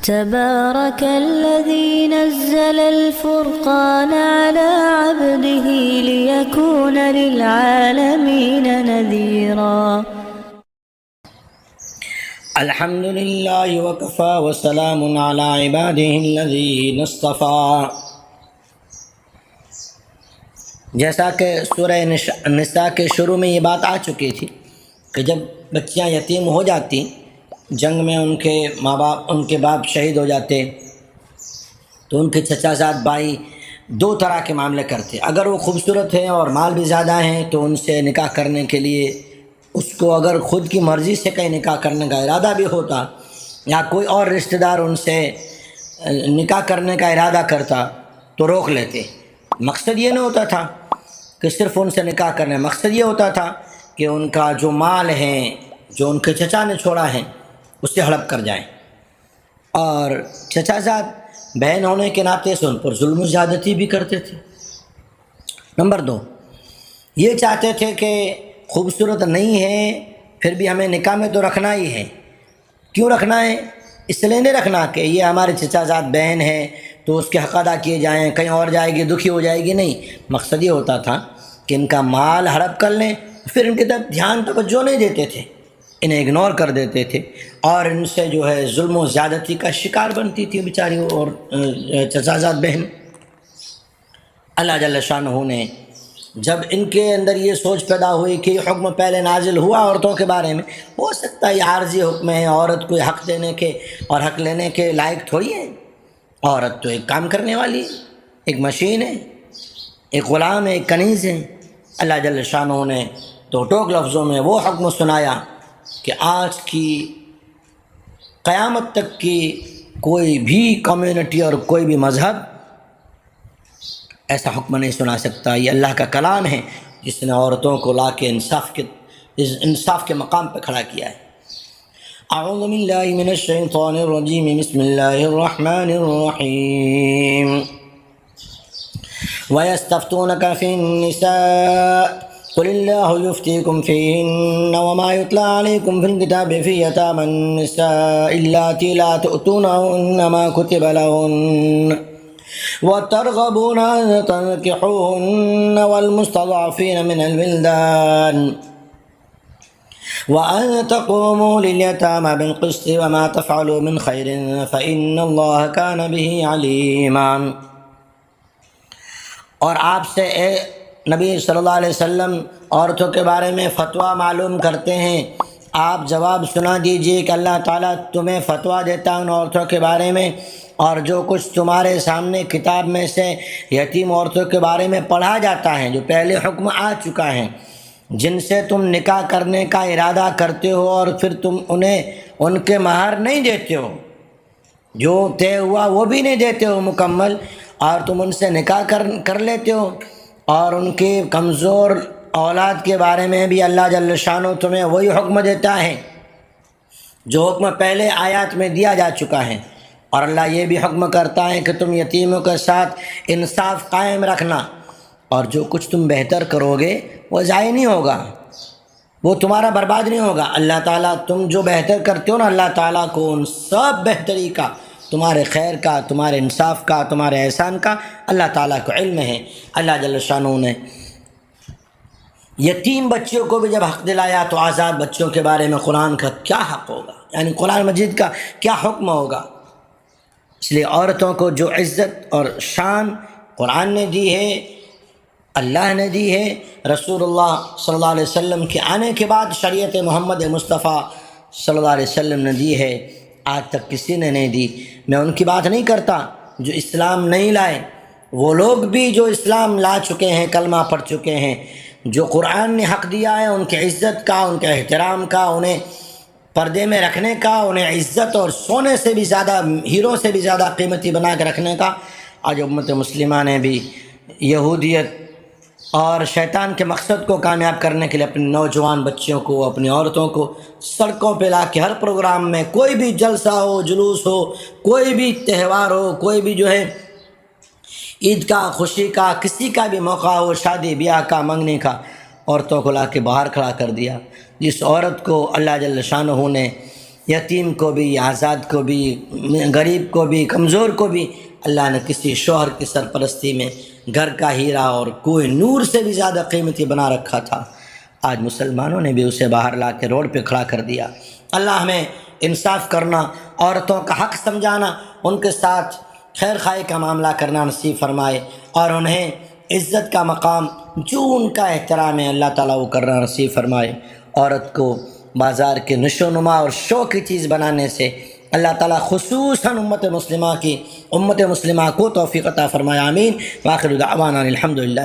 تبارك الذي نزل الفرقان على عبده ليكون للعالمين نذيرا. الحمد لله وكفى وسلام على عباده الذين اصطفى. جیسا کہ سورہ نساء کے شروع میں یہ بات آ چکی تھی کہ جب بچیاں یتیم ہو جاتی، جنگ میں ان کے ماں باپ، ان کے باپ شہید ہو جاتے، تو ان کے چچا زاد بھائی دو طرح کے معاملے کرتے. اگر وہ خوبصورت ہیں اور مال بھی زیادہ ہیں تو ان سے نکاح کرنے کے لیے اس کو اگر خود کی مرضی سے کہیں نکاح کرنے کا ارادہ بھی ہوتا یا کوئی اور رشتہ دار ان سے نکاح کرنے کا ارادہ کرتا تو روک لیتے. مقصد یہ نہیں ہوتا تھا کہ صرف ان سے نکاح کرنے، مقصد یہ ہوتا تھا کہ ان کا جو مال ہے جو ان کے چچا نے چھوڑا ہے اس سے ہڑپ کر جائیں. اور چچا زاد بہن ہونے کے ناطے سے ان پر ظلم و زیادتی بھی کرتے تھے. نمبر 2، یہ چاہتے تھے کہ خوبصورت نہیں ہے پھر بھی ہمیں نکاح میں تو رکھنا ہی ہے. کیوں رکھنا ہے؟ اس لیے نہیں رکھنا کہ یہ ہمارے چچا زاد بہن ہے تو اس کے حق ادا کیے جائیں، کہیں اور جائے گی دکھی ہو جائے گی. نہیں، مقصد یہ ہوتا تھا کہ ان کا مال ہڑپ کر لیں، پھر ان کی طرف دھیان توجہ نہیں دیتے تھے، انہیں اگنور کر دیتے تھے اور ان سے جو ہے ظلم و زیادتی کا شکار بنتی تھی بیچاری اور چچا زاد بہن. اللہ جل شانہ نے جب ان کے اندر یہ سوچ پیدا ہوئی کہ یہ حکم پہلے نازل ہوا عورتوں کے بارے میں، ہو سکتا ہے یہ عارضی حکم ہے، عورت کو حق دینے کے اور حق لینے کے لائق تھوڑی ہے. عورت تو ایک کام کرنے والی ہے، ایک مشین ہے، ایک غلام ہے، ایک کنیز ہے. اللہ جل شانہ نے تو ٹوک لفظوں میں وہ حکم سنایا کہ آج کی قیامت تک کی کوئی بھی کمیونٹی اور کوئی بھی مذہب ایسا حکم نہیں سنا سکتا. یہ اللہ کا کلام ہے جس نے عورتوں کو لا کے انصاف کے مقام پہ کھڑا کیا ہے. اعوذ باللہ من الشیطان الرجیم، بسم اللہ الرحمن الرحیم. وَيَسْتَفْتُونَكَ فِي النِّسَاءِ قُلِ اللَّهُ يُفْتِيكُمْ فِيهِنَّ وَمَا يُتْلَىٰ عَلَيْكُمْ فِي الْكِتَابِ فِي يَتَامَى النِّسَاءِ اللَّاتِي لَا تُؤْتُونَهُنَّ مَا كُتِبَ لَهُنَّ وترغبون أن تنكحوهن والمستضعفين من الولدان وأن تقوموا لليتامى بالقسط وما تفعلوا من خير فإن الله كان به عليما. اور آپ سے اے نبی صلی اللہ علیہ وسلم عورتوں کے بارے میں فتویٰ معلوم کرتے ہیں، آپ جواب سنا دیجئے کہ اللہ تعالیٰ تمہیں فتویٰ دیتا ہے ان عورتوں کے بارے میں، اور جو کچھ تمہارے سامنے کتاب میں سے یتیم عورتوں کے بارے میں پڑھا جاتا ہے جو پہلے حکم آ چکا ہے، جن سے تم نکاح کرنے کا ارادہ کرتے ہو اور پھر تم انہیں ان کے مہر نہیں دیتے ہو، جو طے ہوا وہ بھی نہیں دیتے ہو مکمل، اور تم ان سے نکاح کر لیتے ہو. اور ان کے کمزور اولاد کے بارے میں بھی اللہ جل شانہ تمہیں وہی حکم دیتا ہے جو حکم پہلے آیات میں دیا جا چکا ہے. اور اللہ یہ بھی حکم کرتا ہے کہ تم یتیموں کے ساتھ انصاف قائم رکھنا، اور جو کچھ تم بہتر کرو گے وہ ضائع نہیں ہوگا، وہ تمہارا برباد نہیں ہوگا. اللہ تعالیٰ تم جو بہتر کرتے ہو نا، اللہ تعالیٰ کو ان سب بہتری کا، تمہارے خیر کا، تمہارے انصاف کا، تمہارے احسان کا اللہ تعالیٰ کو علم ہے. اللہ جل شانہ نے یتیم بچوں کو بھی جب حق دلایا تو آزاد بچوں کے بارے میں قرآن کا کیا حق ہوگا، یعنی قرآن مجید کا کیا حکم ہوگا. اس لیے عورتوں کو جو عزت اور شان قرآن نے دی ہے، اللہ نے دی ہے، رسول اللہ صلی اللہ علیہ وسلم کے آنے کے بعد شریعت محمد مصطفیٰ صلی اللہ علیہ وسلم نے دی ہے، آج تک کسی نے نہیں دی. میں ان کی بات نہیں کرتا جو اسلام نہیں لائے، وہ لوگ بھی جو اسلام لا چکے ہیں، کلمہ پڑھ چکے ہیں، جو قرآن نے حق دیا ہے ان کی عزت کا، ان کے احترام کا، انہیں پردے میں رکھنے کا، انہیں عزت اور سونے سے بھی زیادہ، ہیروں سے بھی زیادہ قیمتی بنا کے رکھنے کا. آج امت مسلمہ نے بھی یہودیت اور شیطان کے مقصد کو کامیاب کرنے کے لیے اپنے نوجوان بچوں کو، اپنی عورتوں کو سڑکوں پہ لا کے ہر پروگرام میں، کوئی بھی جلسہ ہو، جلوس ہو، کوئی بھی تہوار ہو، کوئی بھی جو ہے عید کا، خوشی کا، کسی کا بھی موقع ہو، شادی بیاہ کا، منگنی کا، عورتوں کو لا کے باہر کھڑا کر دیا. جس عورت کو اللہ جل شانہ نے یتیم کو بھی، آزاد کو بھی، غریب کو بھی، کمزور کو بھی اللہ نے کسی شوہر کی سرپرستی میں گھر کا ہیرا اور کوئی نور سے بھی زیادہ قیمتی بنا رکھا تھا، آج مسلمانوں نے بھی اسے باہر لا کے روڈ پہ کھڑا کر دیا۔ اللہ ہمیں انصاف کرنا، عورتوں کا حق سمجھانا، ان کے ساتھ خیر خواہی کا معاملہ کرنا نصیب فرمائے، اور انہیں عزت کا مقام جو ان کا احترام ہے اللہ تعالیٰ وہ کرنا نصیب فرمائے۔ عورت کو بازار کے نشو و نما اور شو کی چیز بنانے سے اللہ تعالیٰ خصوصاً امت مسلمہ کو توفیق عطا فرمائے، آمین۔ وآخر دعوانا الحمدللہ۔